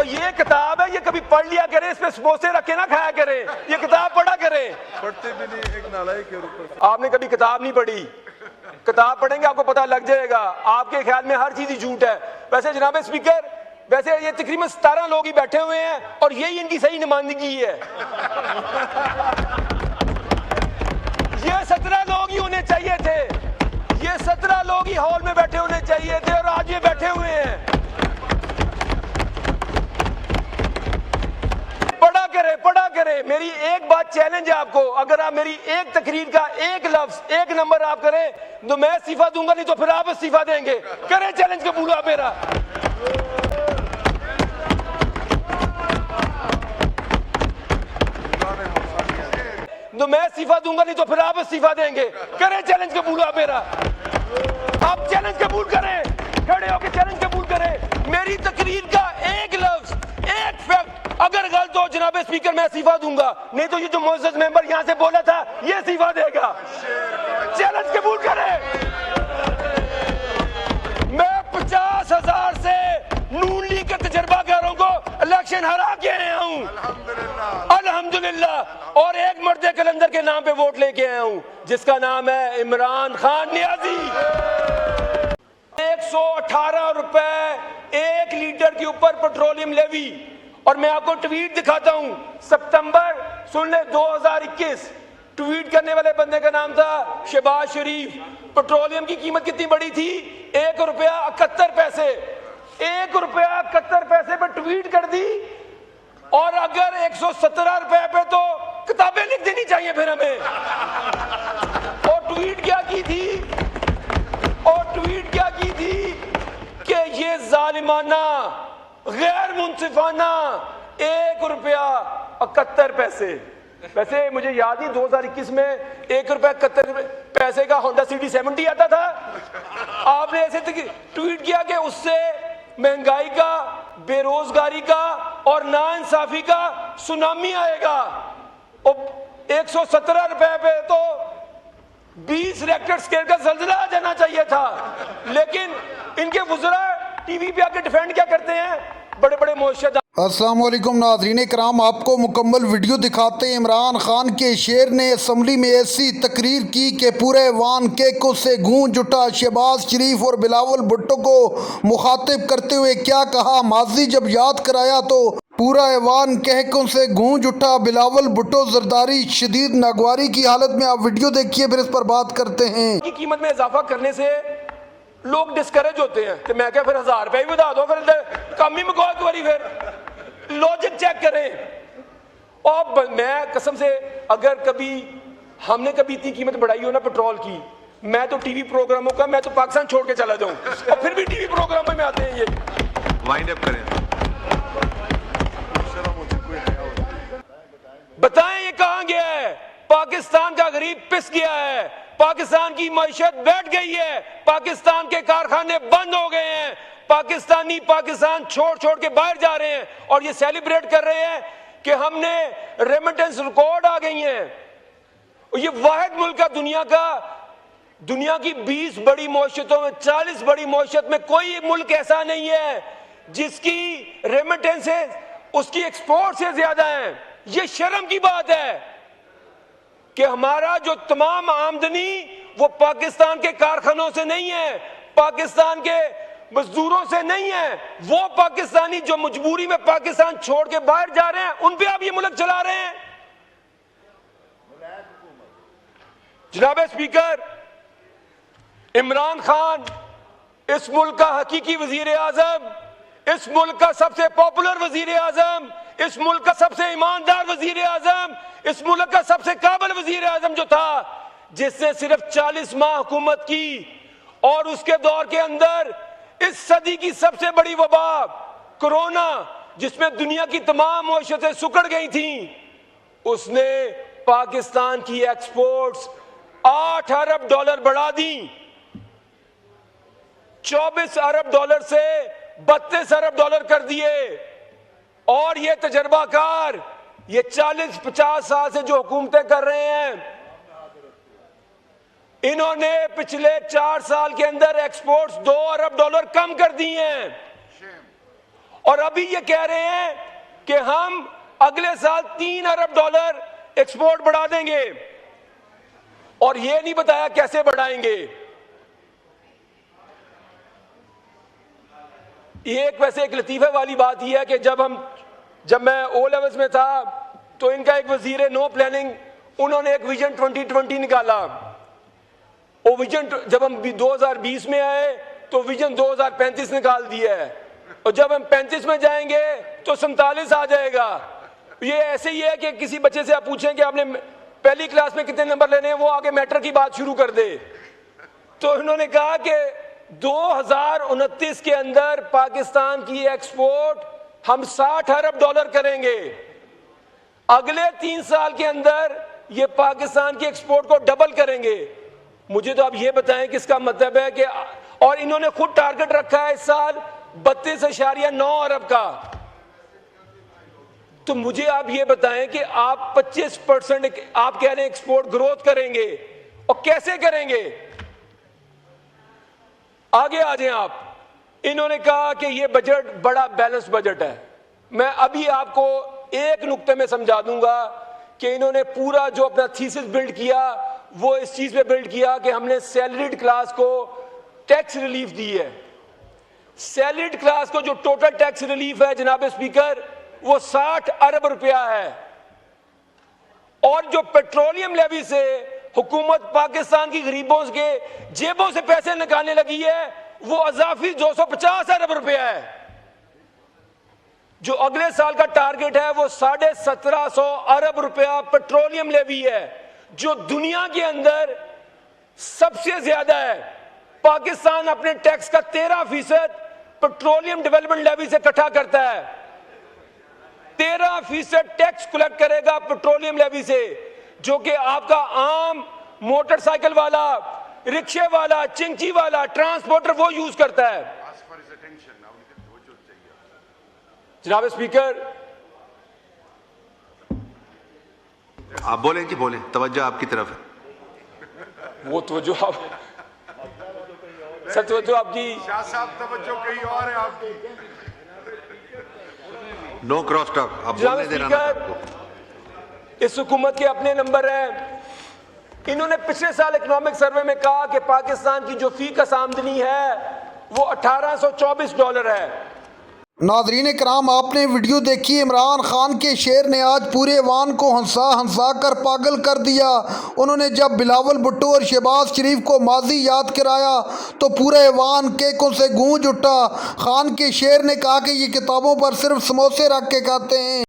और ये किताब है, ये कभी पढ़ लिया करें, इस पे समोसे रख के ना खाया करें, ये किताब पढ़ा करें। पढ़ते भी नहीं, एक नालायक के ऊपर। आपने कभी किताब नहीं पढ़ी, किताब पढ़ेंगे आपको पता लग जाएगा। आपके ख्याल में हर चीज ही झूठ है। वैसे जनाब स्पीकर, वैसे ये तकरीबन 17 लोग ही बैठे हुए हैं और यही इनकी सही नुमाइंदगी है। ये 17 लोग ही होने चाहिए थे, ये 17 लोग ही हॉल में बैठे होने चाहिए थे और आज ये बैठे हुए हैं। पढ़ा करे। मेरी एक बात चैलेंज है आपको, अगर आप मेरी एक तकरीर का एक लफ्ज एक नंबर आप करें तो मैं इस्तीफा दूंगा, नहीं तो फिर आप इस्तीफा देंगे। करें चैलेंज कबूल आप मेरा। तो मैं इस्तीफा दूंगा, नहीं तो फिर आप इस्तीफा देंगे। करें चैलेंज कबूल आप मेरा। आप चैलेंज कबूल करें, खड़े होकर चैलेंज कबूल करें। मेरी तकरीर का एक लफ्ज एक फैक्ट अगर गलत हो जनाब स्पीकर मैं इस्तीफा दूंगा, नहीं तो ये जो मुअज़्ज़ज़ मेंबर यहां से बोला था ये इस्तीफा देगा। चैलेंज कबूल करें। मैं 50,000 से नून लीग के तजर्बाकारों को इलेक्शन हरा के आया हूं अल्हम्दुलिल्लाह, और एक मर्द कलंदर के नाम पे वोट लेके आया हूं जिसका नाम है इमरान खान नियाजी। 118 रुपए 1 लीटर के ऊपर पेट्रोलियम लेवी। और मैं आपको ट्वीट दिखाता हूं, सितंबर सुन ले 2021, ट्वीट करने वाले बंदे का नाम था शहबाज शरीफ। पेट्रोलियम की कीमत कितनी बड़ी थी? 1 रुपया 71 पैसे। 1 रुपया 71 पैसे पे ट्वीट कर दी। और अगर 117 रुपए पे तो किताबें लिख देनी चाहिए फिर हमें। और ट्वीट क्या की थी कि ये जालिमाना गैर मुंसिफाना 1 रुपया 71 पैसे। वैसे मुझे याद नहीं 2021 में 1 रुपया 71 पैसे का होंडा सिटी 70 आता था। आपने ऐसे ट्वीट किया कि उससे महंगाई का, बेरोजगारी का और नाइंसाफी का सुनामी आएगा। और 117 रुपए पे तो 20 रेक्टर स्केल का ज़ल्ज़ला आ जाना चाहिए था। लेकिन इनके वुज़रा टीवी पे आके डिफेंड क्या करते हैं, बड़े बड़े मुअश्शद। अस्सलाम वालेकुम नाज़रीन कराम, आपको मुकम्मल वीडियो दिखाते हैं। इमरान खान के शेर ने असम्बली में ऐसी तकरीर की कि पूरे ऐवान केकों से गूंज उठा। शहबाज शरीफ और बिलावल भुट्टो को मुखातिब करते हुए क्या कहा, माजी जब याद कराया तो पूरा ऐवान कहकों से गूंज उठा। बिलावल भुट्टो जरदारी शदीद नागवारी की हालत में। आप वीडियो देखिए फिर इस पर बात करते हैं। की कीमत में इजाफा करने से लोग डिस्करेज होते हैं तो मैं क्या फिर 1000 रुपए भी बता दो, फिर कम ही मुको एक बारी, फिर लॉजिक चेक करें। और मैं कसम से अगर कभी हमने कभी इतनी कीमत बढ़ाई हो ना पेट्रोल की, मैं तो टीवी प्रोग्रामों का, मैं तो पाकिस्तान छोड़ के चला जाऊं। और फिर भी टीवी प्रोग्रामों में आते हैं ये। वाइंड अप करें। बताएं ये कहां गया है? पाकिस्तान का गरीब पिस गया है, पाकिस्तान की मईशत बैठ गई है, पाकिस्तान के कारखाने बंद हो गए हैं, पाकिस्तानी पाकिस्तान छोड़ छोड़ के बाहर जा रहे हैं और ये सेलिब्रेट कर रहे हैं कि हमने रेमिटेंस रिकॉर्ड आ गई हैं। ये वाहिद मुल्क का दुनिया की 20 बड़ी मईशतों में, 40 बड़ी मईशत में कोई मुल्क ऐसा नहीं है जिसकी रेमिटेंसेस उसकी एक्सपोर्ट से ज्यादा है। ये शर्म की बात है कि हमारा जो तमाम आमदनी वो पाकिस्तान के कारखानों से नहीं है, पाकिस्तान के मजदूरों से नहीं है, वो पाकिस्तानी जो मजबूरी में पाकिस्तान छोड़ के बाहर जा रहे हैं उन पे आप ये मुल्क चला रहे हैं। जनाब स्पीकर, इमरान खान इस मुल्क का हकीकी वजीर आजम, इस मुल्क का सबसे पॉपुलर वजीर आजम, इस मुल्क का सबसे ईमानदार वजीर आजम, इस मुल्क का सबसे काबिल वजीर आजम जो था, जिसने सिर्फ 40 माह हुकूमत की और उसके दौर के अंदर इस सदी की सबसे बड़ी वबा कोरोना, जिसमें दुनिया की तमाम मईशतें सुकड़ गई थी, उसने पाकिस्तान की एक्सपोर्ट्स 8 अरब डॉलर बढ़ा दी। 24 अरब डॉलर से 32 अरब डॉलर कर दिए। और ये तजर्बाकार, ये 40-50 साल से जो हुकूमतें कर रहे हैं, इन्होंने पिछले 4 साल के अंदर एक्सपोर्ट्स 2 अरब डॉलर कम कर दी हैं। और अभी ये कह रहे हैं कि हम अगले साल 3 अरब डॉलर एक्सपोर्ट बढ़ा देंगे, और ये नहीं बताया कैसे बढ़ाएंगे। वैसे एक लतीफे वाली बात यह है कि जब मैं ओ लेवल्स में था तो इनका एक वजीर नो प्लानिंग, उन्होंने एक विजन 2020 निकाला। वो विजन जब हम 2020 में आए तो विजन 2035 निकाल दिया है, और जब हम 35 में जाएंगे तो 47 आ जाएगा। ये ऐसे ही है कि किसी बच्चे से आप पूछें कि आपने पहली क्लास में कितने नंबर लेने हैं, वो आगे मैट्रिक की बात शुरू कर दे। तो इन्होंने कहा कि 2029 के अंदर पाकिस्तान की एक्सपोर्ट हम 60 अरब डॉलर करेंगे। अगले 3 साल के अंदर ये पाकिस्तान की एक्सपोर्ट को डबल करेंगे। मुझे तो आप ये बताएं कि इसका मतलब है कि, और इन्होंने खुद टारगेट रखा है इस साल 32.9 अरब का। तो मुझे आप ये बताएं कि आप 25% आप कह रहे हैं एक्सपोर्ट ग्रोथ करेंगे, और कैसे करेंगे? आगे आ जाएं आप। इन्होंने कहा कि ये बजट बड़ा बैलेंस बजट है। मैं अभी आपको एक नुक्ते में समझा दूंगा कि इन्होंने पूरा जो अपना थीसिस बिल्ड किया वो इस चीज पे बिल्ड किया कि हमने सैलरीड क्लास को टैक्स रिलीफ दी है। सैलरीड क्लास को जो टोटल टैक्स रिलीफ है जनाब स्पीकर, वो 60 अरब रुपया है, और जो पेट्रोलियम लेवी से हुकूमत पाकिस्तान की गरीबों के जेबों से पैसे निकालने लगी है, वो अजाफी 250 अरब रुपया है। जो अगले साल का टारगेट है वो 1750 अरब रुपया पेट्रोलियम लेवी है, जो दुनिया के अंदर सबसे ज्यादा है। पाकिस्तान अपने टैक्स का 13% पेट्रोलियम डेवलपमेंट लेवी से इकट्ठा करता है। 13% टैक्स कलेक्ट करेगा पेट्रोलियम लेवी से, जो कि आपका आम मोटरसाइकिल वाला, रिक्शे वाला, चिंची वाला, ट्रांसपोर्टर वो यूज करता है। जनाब स्पीकर, आप बोलें कि बोलें, तवज्जो आपकी तरफ है। वो तो आप सर तो आपकी शाह साहब तवज्जो कहीं और है आपकी। नो क्रॉस टॉक, आप बोलने देना ना आपको। इस हुकूमत के अपने नंबर हैं। इन्होंने पिछले साल इकोनॉमिक सर्वे में कहा कि पाकिस्तान की जो फी कस आमदनी है वो 1824 डॉलर है। नाज़रीन इकराम, आपने वीडियो देखी। इमरान खान के शेर ने आज पूरे वान को हंसा कर पागल कर दिया। उन्होंने जब बिलावल भुट्टो और शहबाज शरीफ को माजी याद कराया तो पूरे वान केकों से गूंज उठा। खान के शेर ने कहा कि ये किताबों पर सिर्फ समोसे रख के खाते हैं।